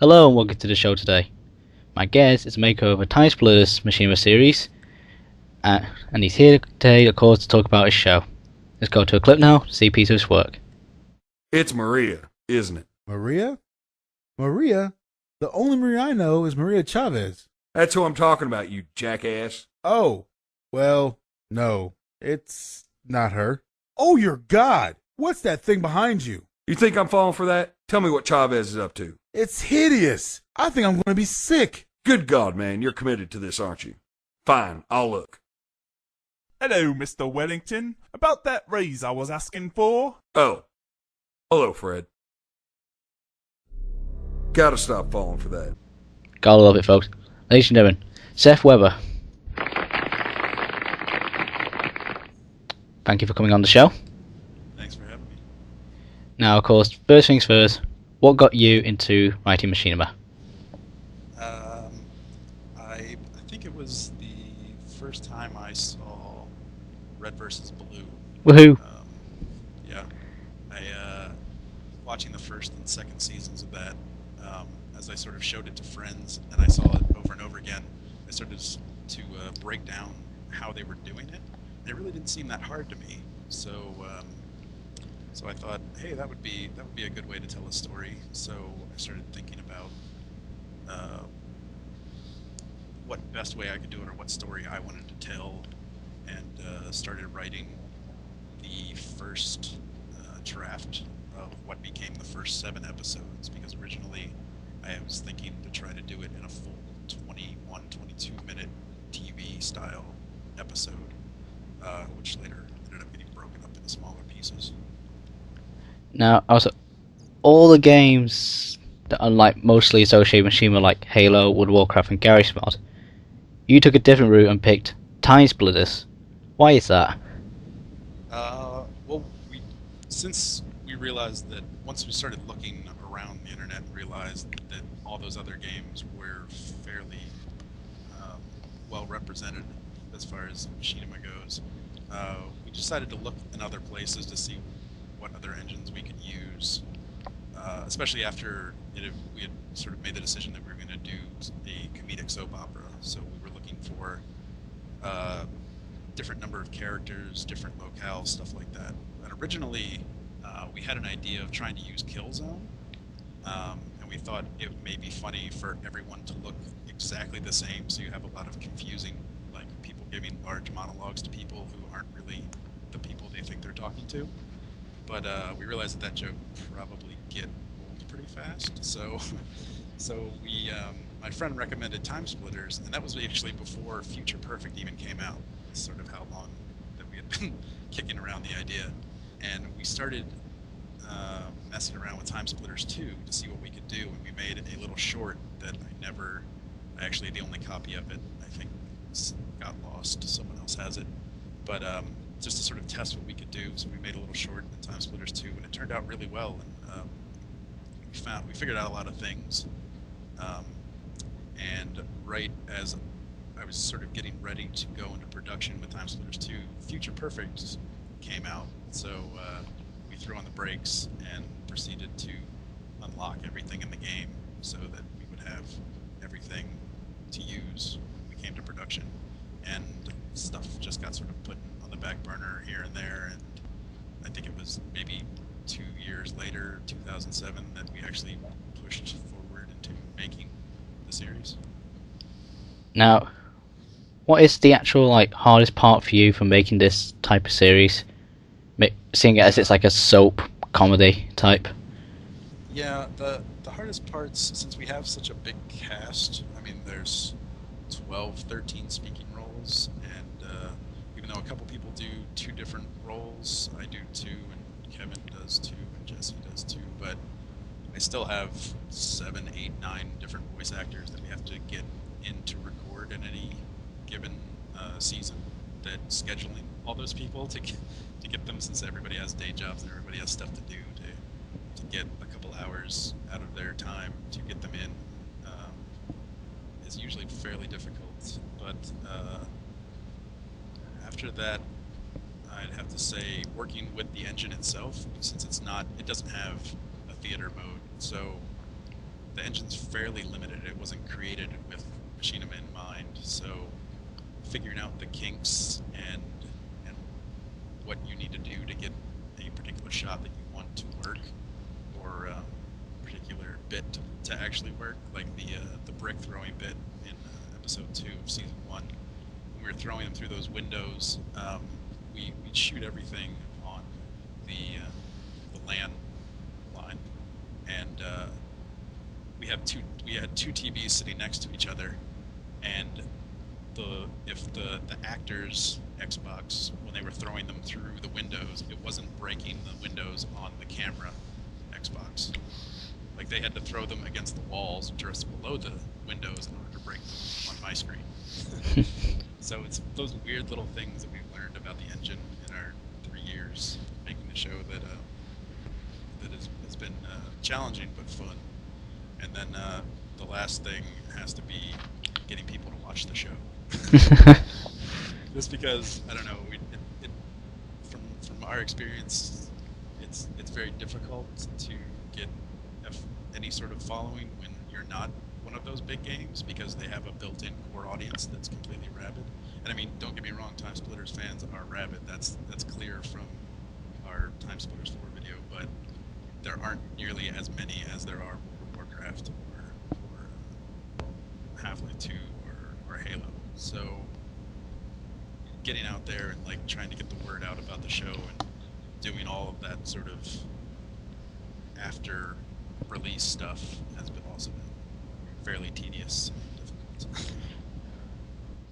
Hello and welcome to the show today. My guest is a maker of a TimeSplitters Machinima series, and he's here today, of course, to talk about his show. Let's go to a clip now to see a piece of his work. It's Maria, isn't it? Maria? Maria? The only Maria I know is Maria Chavez. That's who I'm talking about, you jackass. Oh, well, no, it's not her. Oh, your God! What's that thing behind you? You think I'm falling for that? Tell me what Chavez is up to. It's hideous. I think I'm going to be sick. Good God, man, you're committed to this, aren't you? Fine, I'll look. Hello, Mr. Wellington. About that raise I was asking for? Oh, hello, Fred. Gotta stop falling for that. Gotta love it, folks. Ladies and gentlemen, Seth Webber. Thank you for coming on the show. Thanks for having me. Now, of course, first things first, what got you into writing Machinima? I think it was the first time I saw Red vs. Blue. Woohoo! Yeah, I watching the first and second seasons of that. As I sort of showed it to friends, and I saw it over and over again, I started to break down how they were doing it. And it really didn't seem that hard to me. So I thought, hey, that would be a good way to tell a story. So I started thinking about what best way I could do it, or what story I wanted to tell, and started writing the first draft of what became the first 7 episodes, because originally I was thinking to try to do it in a full 21, 22-minute TV style episode, which later ended up getting broken up into smaller pieces. Now, also, all the games that are like mostly associated with Machinima, like Halo, World of Warcraft, and Garry's Mod, you took a different route and picked TimeSplitters. Why is that? Well, since we realized that once we started looking around the internet and realized that all those other games were fairly well represented as far as Machinima goes, we decided to look in other places to see what other engines we could use, especially after we had sort of made the decision that we were going to do a comedic soap opera. So we were looking for different number of characters, different locales, stuff like that. And originally, we had an idea of trying to use Killzone, and we thought it may be funny for everyone to look exactly the same, so you have a lot of confusing, like people giving large monologues to people who aren't really the people they think they're talking to. But we realized that joke would probably get old pretty fast, so we, my friend recommended TimeSplitters, and that was actually before Future Perfect even came out. That's sort of how long that we had been kicking around the idea, and we started messing around with TimeSplitters 2 to see what we could do, and we made a little short that actually the only copy of it, I think, got lost. Someone else has it, but just to sort of test what we could do, so we made a little short in TimeSplitters 2, and it turned out really well, and we figured out a lot of things, and right as I was sort of getting ready to go into production with TimeSplitters 2, Future Perfect came out, so we threw on the brakes and proceeded to unlock everything in the game so that we would have everything to use when we came to production, and stuff just got sort of put on the back burner here and there, and I think it was maybe 2 years later, 2007, that we actually pushed forward into making the series. Now, what is the actual hardest part for you for making this type of series? Seeing it as it's like a soap comedy type. Yeah, the hardest parts, since we have such a big cast, I mean, there's 12, 13 speaking roles, and even though a couple people do 2 different roles, I do 2, and Kevin does 2, and Jesse does 2, but I still have 7, 8, 9 different voice actors that we have to get in to record in any given season. That scheduling all those people to get them, since everybody has day jobs and everybody has stuff to do, to get a couple hours out of their time to get them in is usually fairly difficult. But after that, I'd have to say working with the engine itself, since it doesn't have a theater mode, so the engine's fairly limited. It wasn't created with machinima in mind, so figuring out the kinks and what you need to do to get a particular shot that you want to work, or a particular bit to actually work, like the brick throwing bit in episode 2 of season 1. When we were throwing them through those windows, we'd shoot everything on the LAN line, and we had two TVs sitting next to each other, and if the actors' Xbox, when they were throwing them through the windows, it wasn't breaking the windows on the camera Xbox. Like, they had to throw them against the walls just below the windows in order to break them on my screen. So it's those weird little things that we've learned about the engine in our 3 years making the show that has been challenging but fun. And then the last thing has to be getting people to watch the show. Just because, I don't know, from our experience, it's very difficult to get any sort of following when you're not one of those big games, because they have a built-in core audience that's completely rabid. And I mean, don't get me wrong, TimeSplitters fans are rabid. That's clear from our TimeSplitters 4 video, but there aren't nearly as many as there are World of Warcraft or Half-Life 2 or Halo. So getting out there and like trying to get the word out about the show and doing all of that sort of after release stuff has been also been fairly tedious and difficult.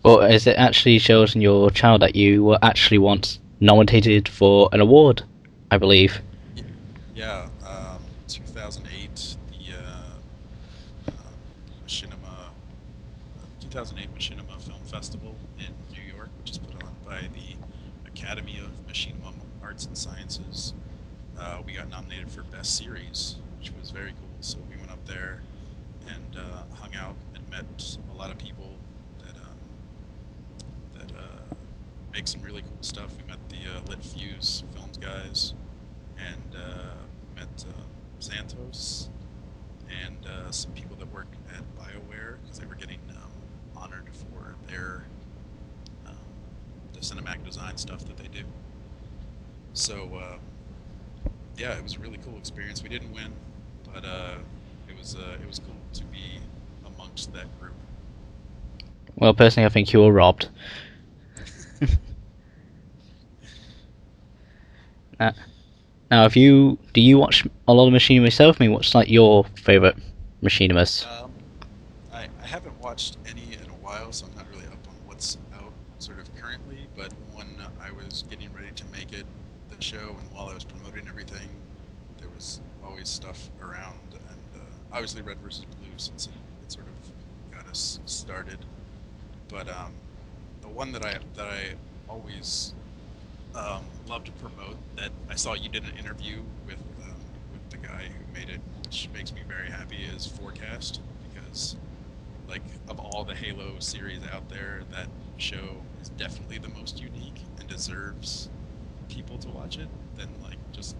Well, as it actually shows in your channel that you were actually once nominated for an award, I believe. Yeah, 2008, the Machinima 2008 Machinima Film Festival in New York, which is put on by the Academy of Machinima Arts and Sciences. We got nominated for Best Series, which was very cool. So we went up there and hung out and met a lot of people that make some really cool stuff. We met the Lit Fuse Films guys, and met Santos, and some people that work at BioWare, because they were getting honored for their the cinematic design stuff that they do. So yeah, it was a really cool experience. We didn't win, but it was cool to be amongst that group. Well, personally, I think you were robbed. Now, do you watch a lot of machinima yourself? I mean, what's like your favorite machinimas? I haven't watched any in a while, so I'm not really up on what's out sort of currently, but when I was getting ready to make it, the show, and while I was promoting everything, there was always stuff around, and obviously Red vs. Blue, since it sort of got us started. But the one that I always love to promote, that I saw you did an interview with the guy who made it, which makes me very happy, is Forecast, because like of all the Halo series out there, that show is definitely the most unique and deserves people to watch it than like just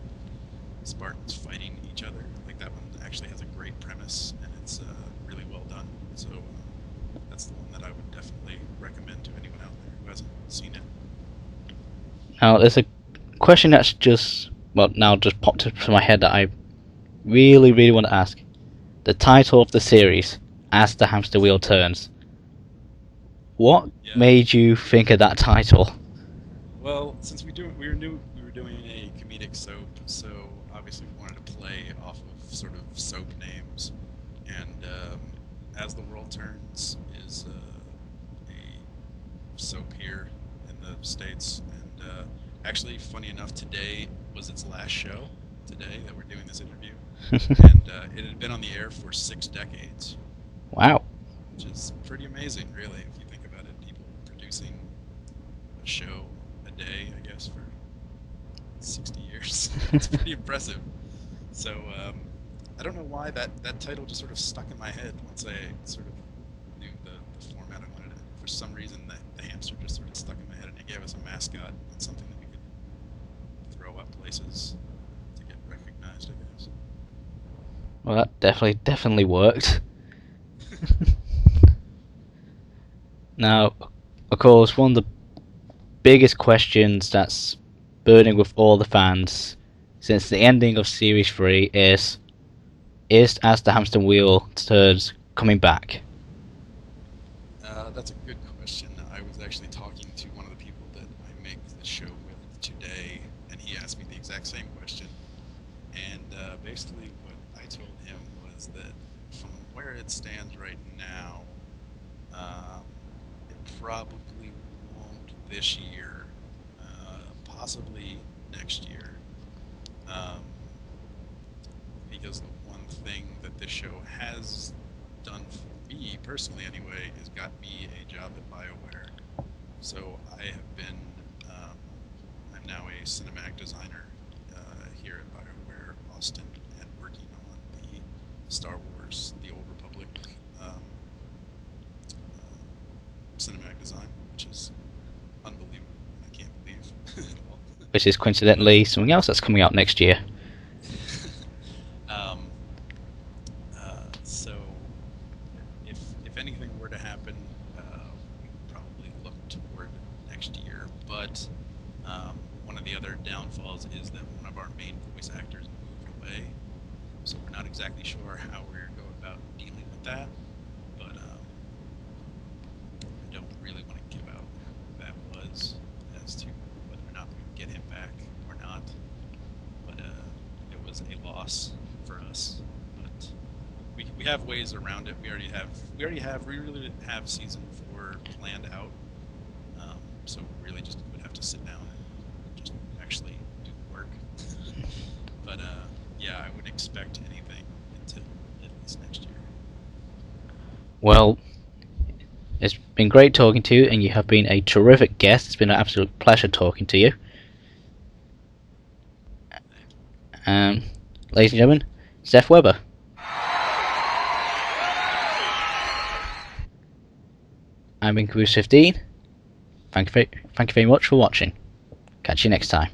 Spartans fighting each other. Like, that one actually has a great premise, and it's really well done. So that's the one that I would definitely recommend to anyone out there who hasn't seen it. Now, there's a question that's just popped into my head that I really, really want to ask. The title of the series, As the Hamster Wheel Turns. What made you think of that title? Well, since we were doing a comedic soap, so obviously we wanted to play off of sort of soap names, and As the World Turns is a soap here in the States, and actually, funny enough, today was its last show, today that we're doing this interview, and it had been on the air for 6 decades. Wow. Which is pretty amazing, really, if you think about it. People producing a show a day, I guess, for 60 years. It's pretty impressive. So, I don't know why that title just sort of stuck in my head once I sort of knew the format I wanted it. For some reason, the hamster just sort of stuck in my head, and it gave us a mascot and something that we could throw up places to get recognized, I guess. Well, that definitely worked. Now, of course, one of the biggest questions that's burning with all the fans since the ending of Series 3 is as the hamster wheel turns coming back? That's a good question. I was actually talking to one of the people that I make the show with today, and he asked me the exact same question. And basically what I told him was that from where it stands right now, it probably won't this year, possibly next year. Um, because the one thing that this show has done for me personally anyway is got me a job at BioWare. So I have been I'm now a cinematic designer here at BioWare Austin and working on the Star Wars The Old Republic cinematic design, which is unbelievable. I can't believe it all. Which is coincidentally something else that's coming out next year. So, if anything were to happen, we would probably look toward next year. But one of the other downfalls is that one of our main voice actors moved away, so we're not exactly sure how we're going to go about dealing with that. But I don't really want to give out who that was as to whether or not we would get him back or not. But it was a loss for us. But we have ways around it. We really have season 4 planned out. So we really just would have to sit down and just actually do the work. But yeah, I wouldn't expect anything until at least next year. Well, it's been great talking to you, and you have been a terrific guest. It's been an absolute pleasure talking to you. Ladies and gentlemen, Seth Webber. I'm in Caboos15. Thank you very much for watching. Catch you next time.